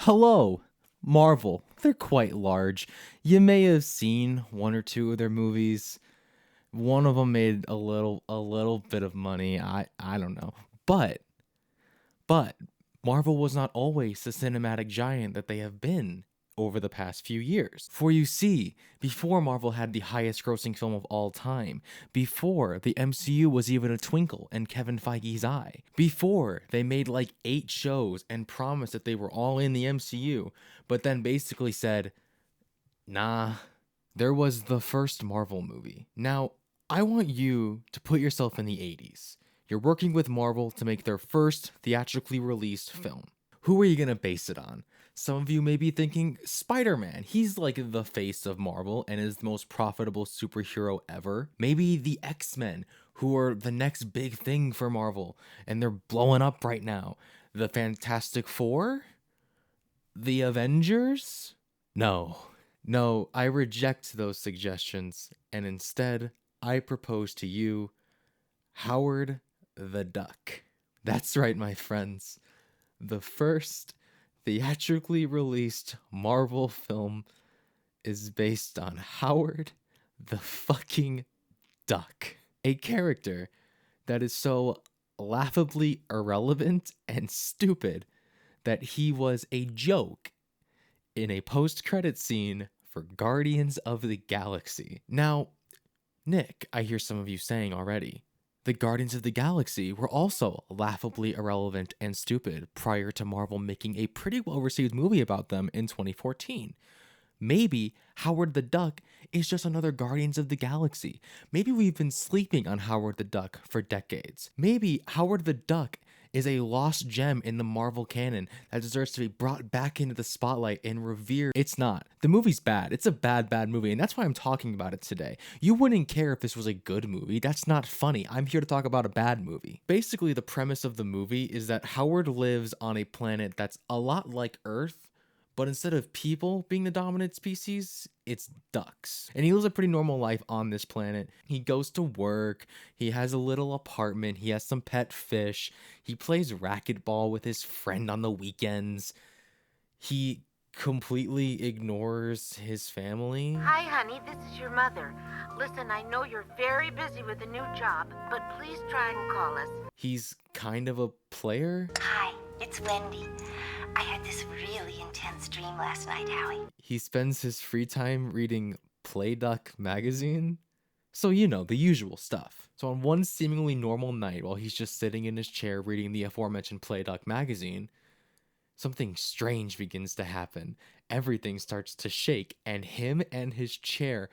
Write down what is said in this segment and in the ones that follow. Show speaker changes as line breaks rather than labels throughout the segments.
Hello, Marvel. They're quite large. You may have seen one or two of their movies. One of them made a little bit of money. I don't know. But Marvel was not always the cinematic giant that they have been over the past few years. For you see, before Marvel had the highest grossing film of all time, before the MCU was even a twinkle in Kevin Feige's eye, before they made like 8 shows and promised that they were all in the MCU, but then basically said, nah, there was the first Marvel movie. Now, I want you to put yourself in the 80s. You're working with Marvel to make their first theatrically released film. Who are you going to base it on? Some of you may be thinking Spider-Man. He's like the face of Marvel and is the most profitable superhero ever. Maybe the X-Men, who are the next big thing for Marvel, and they're blowing up right now. The Fantastic Four? The Avengers? No, I reject those suggestions, and instead, I propose to you Howard the Duck. That's right, my friends. The first theatrically released Marvel film is based on Howard the fucking Duck, a character that is so laughably irrelevant and stupid that he was a joke in a post-credit scene for Guardians of the Galaxy. Now, Nick, I hear some of you saying already, the Guardians of the Galaxy were also laughably irrelevant and stupid prior to Marvel making a pretty well-received movie about them in 2014. Maybe Howard the Duck is just another Guardians of the Galaxy. Maybe we've been sleeping on Howard the Duck for decades. Maybe Howard the Duck is a lost gem in the Marvel canon that deserves to be brought back into the spotlight and revered. It's not. The movie's bad. It's a bad movie, and that's why I'm talking about it today. You wouldn't care if this was a good movie. That's not funny. I'm here to talk about a bad movie. Basically, the premise of the movie is that Howard lives on a planet that's a lot like Earth, but instead of people being the dominant species, it's ducks. And he lives a pretty normal life on this planet. He goes to work, he has a little apartment, he has some pet fish, he plays racquetball with his friend on the weekends. He completely ignores his family.
Hi, honey, this is your mother. Listen, I know you're very busy with a new job, but please try and call us.
He's kind of a player.
Hi, it's Wendy. I had this really intense dream last night, Howie.
He spends his free time reading Playduck magazine. So, you know, the usual stuff. So on one seemingly normal night, while he's just sitting in his chair reading the aforementioned Playduck magazine, something strange begins to happen. Everything starts to shake, and him and his chair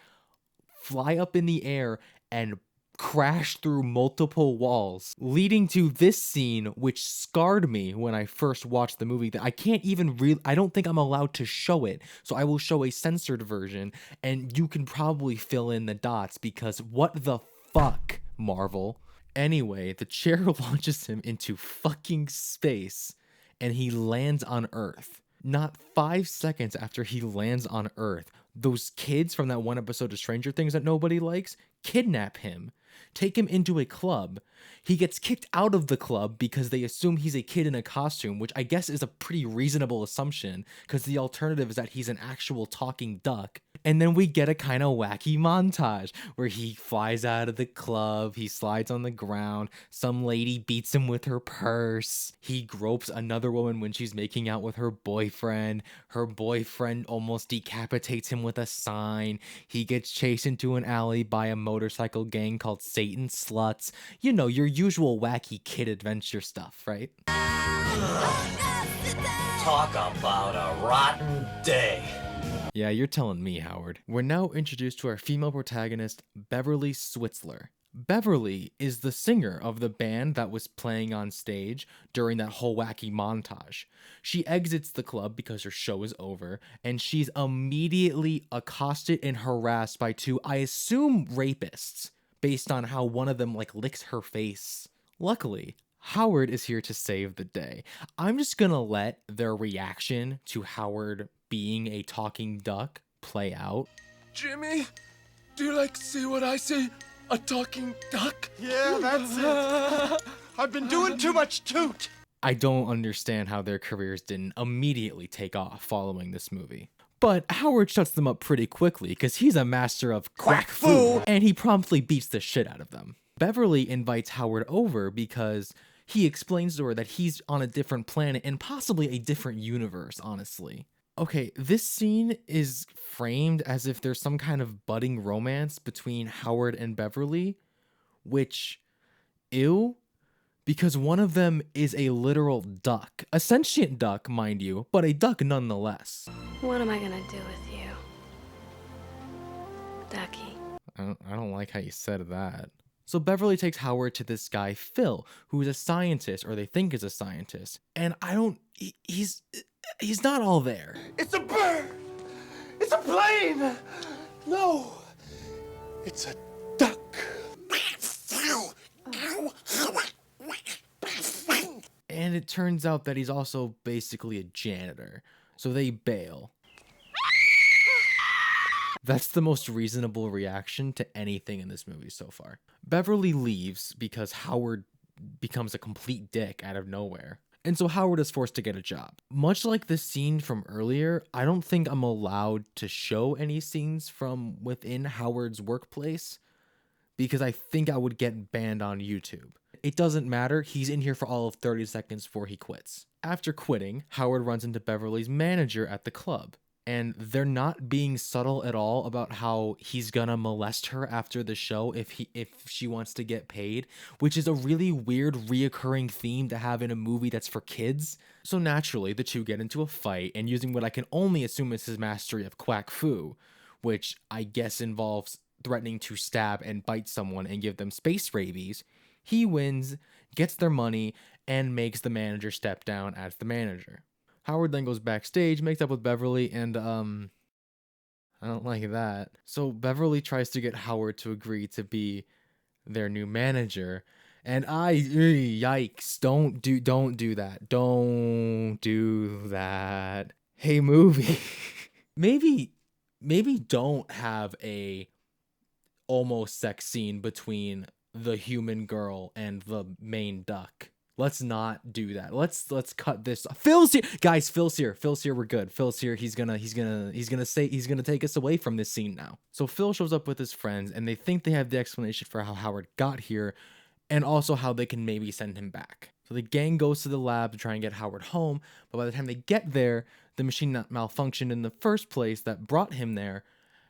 fly up in the air and crash through multiple walls, leading to this scene which scarred me when I first watched the movie. That I can't even I don't think I'm allowed to show it, so I will show a censored version, and you can probably fill in the dots, because what the fuck, Marvel? Anyway, the chair launches him into fucking space, and he lands on Earth. Not 5 seconds after he lands on Earth, those kids from that one episode of Stranger Things that nobody likes kidnap him, take him into a club. He gets kicked out of the club because they assume he's a kid in a costume, which I guess is a pretty reasonable assumption, because the alternative is that he's an actual talking duck. And then we get a kind of wacky montage where he flies out of the club, he slides on the ground, some lady beats him with her purse, he gropes another woman when she's making out with her boyfriend almost decapitates him with a sign, he gets chased into an alley by a motorcycle gang called Satan Sluts. You know, your usual wacky kid adventure stuff, right?
Talk about a rotten day.
Yeah, you're telling me, Howard. We're now introduced to our female protagonist, Beverly Switzler. Beverly is the singer of the band that was playing on stage during that whole wacky montage. She exits the club because her show is over, and she's immediately accosted and harassed by 2, I assume, rapists, based on how one of them, licks her face. Luckily, Howard is here to save the day. I'm just gonna let their reaction to Howard being a talking duck play out.
Jimmy, do you see what I see? A talking duck?
Yeah, that's it. I've been doing too much toot.
I don't understand how their careers didn't immediately take off following this movie. But Howard shuts them up pretty quickly because he's a master of quack fu, and he promptly beats the shit out of them. Beverly invites Howard over because he explains to her that he's on a different planet and possibly a different universe, honestly. Okay, this scene is framed as if there's some kind of budding romance between Howard and Beverly, which, ew, because one of them is a literal duck. A sentient duck, mind you, but a duck nonetheless.
What am I gonna do with you, Ducky?
I don't like how you said that. So Beverly takes Howard to this guy, Phil, who is a scientist, or they think is a scientist. And he's not all there.
It's a bird! It's a plane! No! It's a duck.
And it turns out that he's also basically a janitor. So they bail. That's the most reasonable reaction to anything in this movie so far. Beverly leaves because Howard becomes a complete dick out of nowhere. And so Howard is forced to get a job. Much like the scene from earlier, I don't think I'm allowed to show any scenes from within Howard's workplace because I think I would get banned on YouTube. It doesn't matter, he's in here for all of 30 seconds before he quits. After quitting, Howard runs into Beverly's manager at the club. And they're not being subtle at all about how he's gonna molest her after the show if she wants to get paid, which is a really weird reoccurring theme to have in a movie that's for kids. So naturally, the two get into a fight, and using what I can only assume is his mastery of quack fu, which I guess involves threatening to stab and bite someone and give them space rabies, he wins, gets their money, and makes the manager step down as the manager. Howard then goes backstage, makes up with Beverly, and I don't like that. So Beverly tries to get Howard to agree to be their new manager, and yikes, don't do that. Don't do that. Hey movie. maybe don't have a almost sex scene between the human girl and the main duck. Let's not do that. Let's cut this. Phil's here, guys. Phil's here. We're good. Phil's here. He's gonna take us away from this scene now. So Phil shows up with his friends, and they think they have the explanation for how Howard got here, and also how they can maybe send him back. So the gang goes to the lab to try and get Howard home, but by the time they get there, the machine that malfunctioned in the first place that brought him there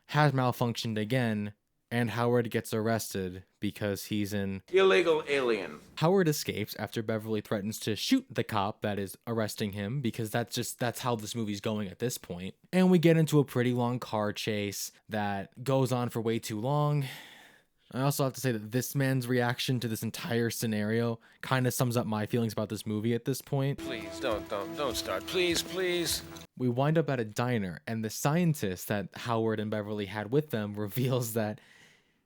has malfunctioned again. And Howard gets arrested because he's an
Illegal alien.
Howard escapes after Beverly threatens to shoot the cop that is arresting him because that's how this movie's going at this point. And we get into a pretty long car chase that goes on for way too long. I also have to say that this man's reaction to this entire scenario kind of sums up my feelings about this movie at this point.
Please, don't start. Please.
We wind up at a diner, and the scientist that Howard and Beverly had with them reveals that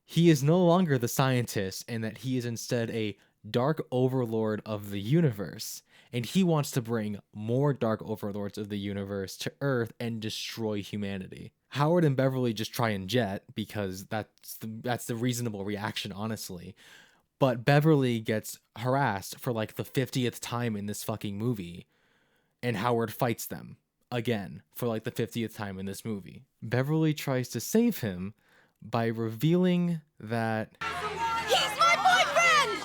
he is no longer the scientist and that he is instead a dark overlord of the universe. And he wants to bring more dark overlords of the universe to Earth and destroy humanity. Howard and Beverly just try and jet because that's the reasonable reaction, honestly. But Beverly gets harassed for like the 50th time in this fucking movie. And Howard fights them again for like the 50th time in this movie. Beverly tries to save him by revealing that
He's my boyfriend!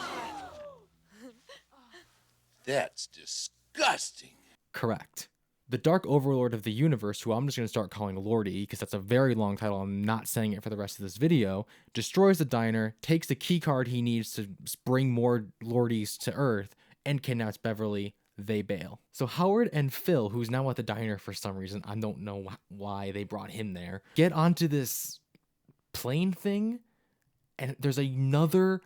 That's disgusting.
correct. The Dark Overlord of the Universe, who I'm just going to start calling Lordy because that's a very long title, I'm not saying it for the rest of this video, destroys the diner, takes the key card he needs to bring more Lordies to Earth, and kidnaps Beverly. They bail. So Howard and Phil, who's now at the diner for some reason, I don't know why they brought him there, get onto this plane thing, and there's another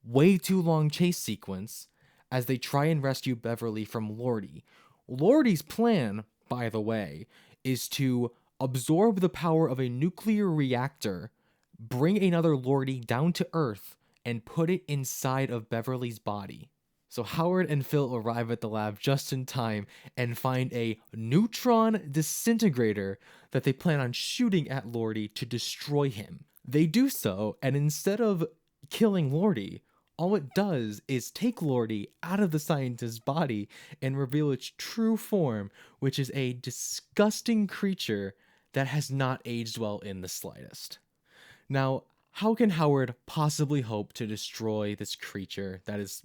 way too long chase sequence as they try and rescue Beverly from Lordy. Lordy's plan, by the way, is to absorb the power of a nuclear reactor, bring another Lordy down to Earth, and put it inside of Beverly's body. So Howard and Phil arrive at the lab just in time and find a neutron disintegrator that they plan on shooting at Lordy to destroy him. They do so, and instead of killing Lordy, All it does is take Lordy out of the scientist's body and reveal its true form, which is a disgusting creature that has not aged well in the slightest. Now, how can Howard possibly hope to destroy this creature that is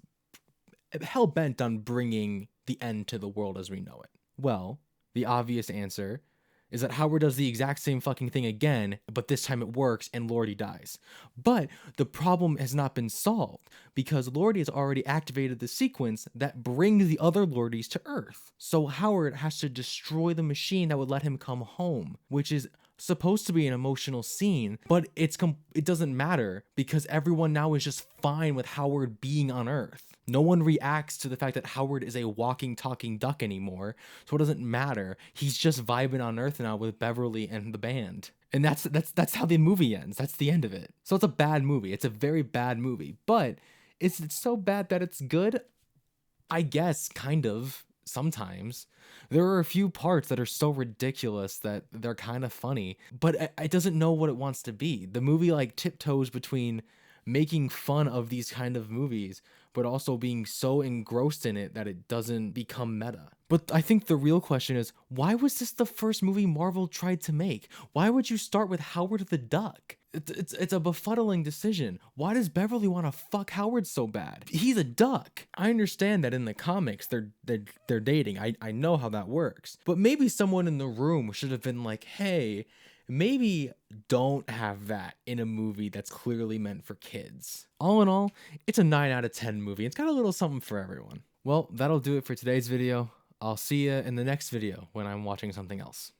hell-bent on bringing the end to the world as we know it? Well, the obvious answer is that Howard does the exact same fucking thing again, but this time it works and Lordy dies. But the problem has not been solved because Lordy has already activated the sequence that brings the other Lordies to Earth. So Howard has to destroy the machine that would let him come home, which is supposed to be an emotional scene, but it doesn't matter because everyone now is just fine with Howard being on Earth. No one reacts to the fact that Howard is a walking, talking duck anymore, so it doesn't matter. He's just vibing on Earth now with Beverly and the band. And that's how the movie ends. That's the end of it. So it's a bad movie. It's a very bad movie, but it's so bad that it's good? I guess, kind of. Sometimes there are a few parts that are so ridiculous that they're kind of funny, but it doesn't know what it wants to be. The movie like tiptoes between making fun of these kind of movies, but also being so engrossed in it that it doesn't become meta. But I think the real question is, why was this the first movie Marvel tried to make? Why would you start with Howard the Duck? It's a befuddling decision. Why does Beverly want to fuck Howard so bad? He's a duck. I understand that in the comics they're dating. I know how that works. But maybe someone in the room should have been like, hey, maybe don't have that in a movie that's clearly meant for kids. All in all, it's a 9 out of 10 movie. It's got a little something for everyone. Well, that'll do it for today's video. I'll see you in the next video when I'm watching something else.